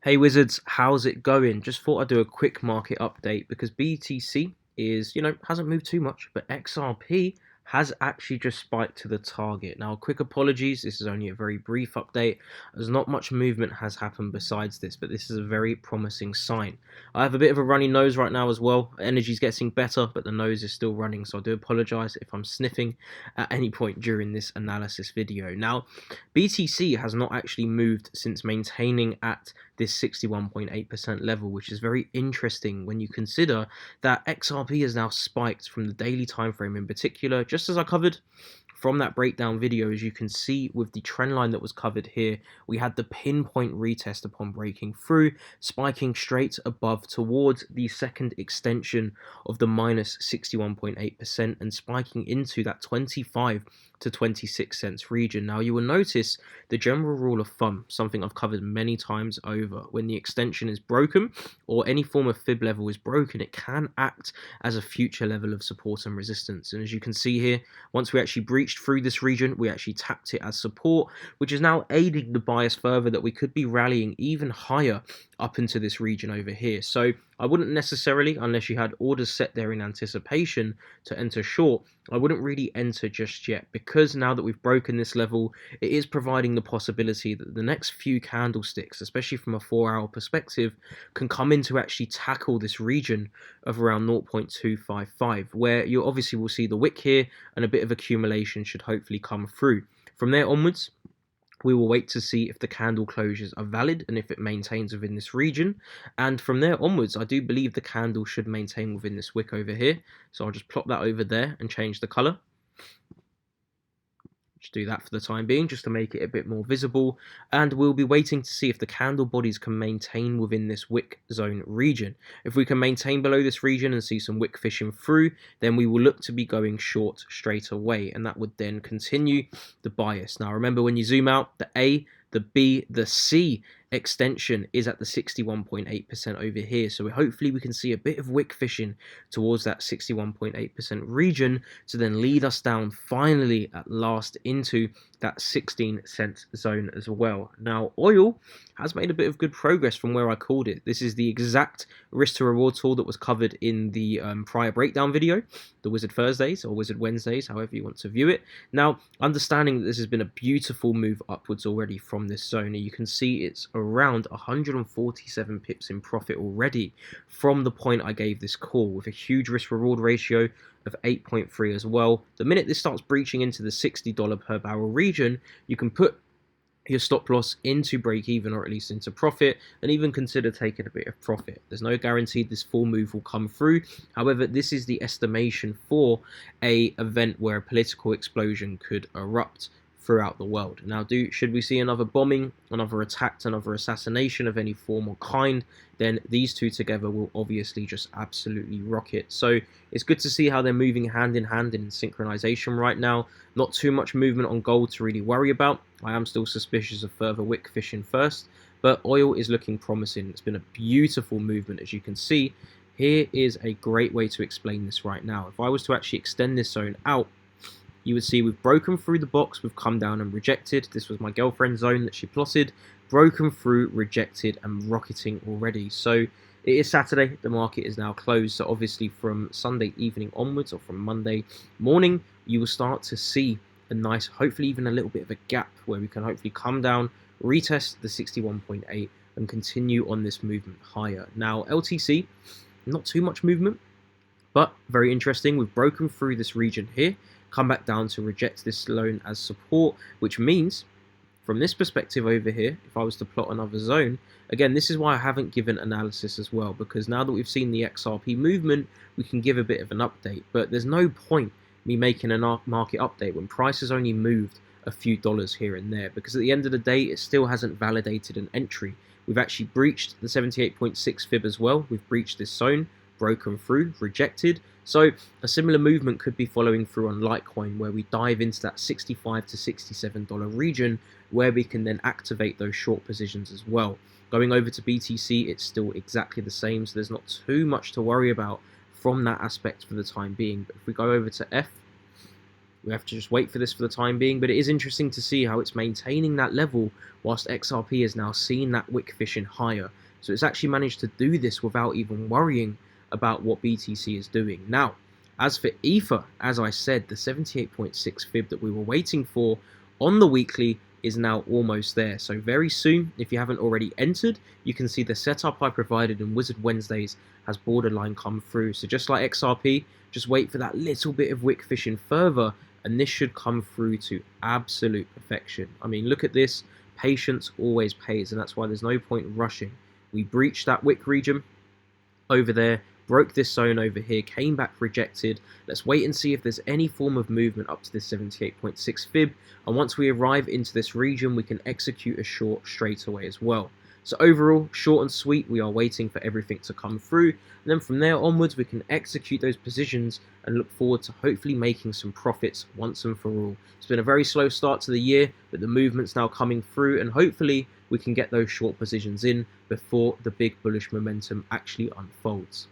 Hey Wizards, how's it going? Just thought I'd do a quick market update because BTC is, hasn't moved too much, but XRP has actually just spiked to the target. Now, quick apologies, this is only a very brief update as not much movement has happened besides this, but this is a very promising sign. I have a bit of a runny nose right now as well. Energy's getting better, but the nose is still running, so I do apologize if I'm sniffing at any point during this analysis video. Now, BTC has not actually moved since maintaining at this 61.8% level, which is very interesting when you consider that XRP has now spiked from the daily time frame in particular, just as I covered from that breakdown video. As you can see with the trend line that was covered here, we had the pinpoint retest upon breaking through, spiking straight above towards the second extension of the minus 61.8% and spiking into that 25 to 26 cents region. Now you will notice the general rule of thumb, something I've covered many times over: when the extension is broken or any form of fib level is broken, it can act as a future level of support and resistance. And as you can see here, once we actually breached through this region, we actually tapped it as support, which is now aiding the bias further that we could be rallying even higher up into this region over here. So I wouldn't necessarily, unless you had orders set there in anticipation to enter short, I wouldn't really enter just yet, because now that we've broken this level, it is providing the possibility that the next few candlesticks, especially from a 4-hour perspective, can come in to actually tackle this region of around 0.255, where you obviously will see the wick here and a bit of accumulation should hopefully come through. From there onwards, we will wait to see if the candle closures are valid and if it maintains within this region. And from there onwards, I do believe the candle should maintain within this wick over here. So I'll just plop that over there and change the color. Just do that for the time being, just to make it a bit more visible. And we'll be waiting to see if the candle bodies can maintain within this wick zone region. If we can maintain below this region and see some wick fishing through, then we will look to be going short straight away, and that would then continue the bias. Now remember, when you zoom out, the A, the B, the C extension is at the 61.8% over here. So hopefully we can see a bit of wick fishing towards that 61.8% region to then lead us down finally at last into that 16 cent zone as well. Now oil has made a bit of good progress from where I called it. This is the exact risk to reward tool that was covered in the prior breakdown video, the Wizard Thursdays or Wizard Wednesdays, however you want to view it. Now, understanding that this has been a beautiful move upwards already from this zone, you can see it's around 147 pips in profit already from the point I gave this call, with a huge risk reward ratio of 8.3 as well. The minute this starts breaching into the $60 per barrel region, you can put your stop loss into break even, or at least into profit, and even consider taking a bit of profit. There's no guarantee this full move will come through. However, this is the estimation for a event where a political explosion could erupt throughout the world. Now, should we see another bombing, another attack, another assassination of any form or kind, then these two together will obviously just absolutely rock it. So it's good to see how they're moving hand in hand in synchronization right now. Not too much movement on gold to really worry about. I am still suspicious of further wick fishing first, but oil is looking promising. It's been a beautiful movement, as you can see. Here is a great way to explain this right now. If I was to actually extend this zone out, you would see we've broken through the box, we've come down and rejected. This was my girlfriend's zone that she plotted. Broken through, rejected, and rocketing already. So it is Saturday, the market is now closed. So obviously from Sunday evening onwards, or from Monday morning, you will start to see a nice, hopefully even a little bit of a gap where we can hopefully come down, retest the 61.8 and continue on this movement higher. Now LTC, not too much movement, but very interesting. We've broken through this region here, come back down to reject this loan as support, which means from this perspective over here, if I was to plot another zone, again, this is why I haven't given analysis as well, because now that we've seen the XRP movement, we can give a bit of an update. But there's no point me making a market update when price has only moved a few dollars here and there, because at the end of the day, it still hasn't validated an entry. We've actually breached the 78.6 fib as well. We've breached this zone, broken through, rejected. So a similar movement could be following through on Litecoin, where we dive into that $65 to $67 region, where we can then activate those short positions as well. Going over to BTC, it's still exactly the same, so there's not too much to worry about from that aspect for the time being. But if we go over to F, We have to just wait for this for the time being, but it is interesting to see how it's maintaining that level whilst XRP is now seeing that wick fishing higher. So it's actually managed to do this without even worrying about what BTC is doing. Now, as for Ether, as I said, the 78.6 fib that we were waiting for on the weekly is now almost there. So very soon, if you haven't already entered, you can see the setup I provided in Wizard Wednesdays has borderline come through. So just like XRP, just wait for that little bit of wick fishing further, and this should come through to absolute perfection. I mean, look at this. Patience always pays, and that's why there's no point rushing. We breached that wick region over there, broke this zone over here, came back rejected. Let's wait and see if there's any form of movement up to this 78.6 fib, and once we arrive into this region, we can execute a short straight away as well. So overall, short and sweet, we are waiting for everything to come through, and then from there onwards, we can execute those positions and look forward to hopefully making some profits once and for all. It's been a very slow start to the year, but the movement's now coming through, and hopefully we can get those short positions in before the big bullish momentum actually unfolds.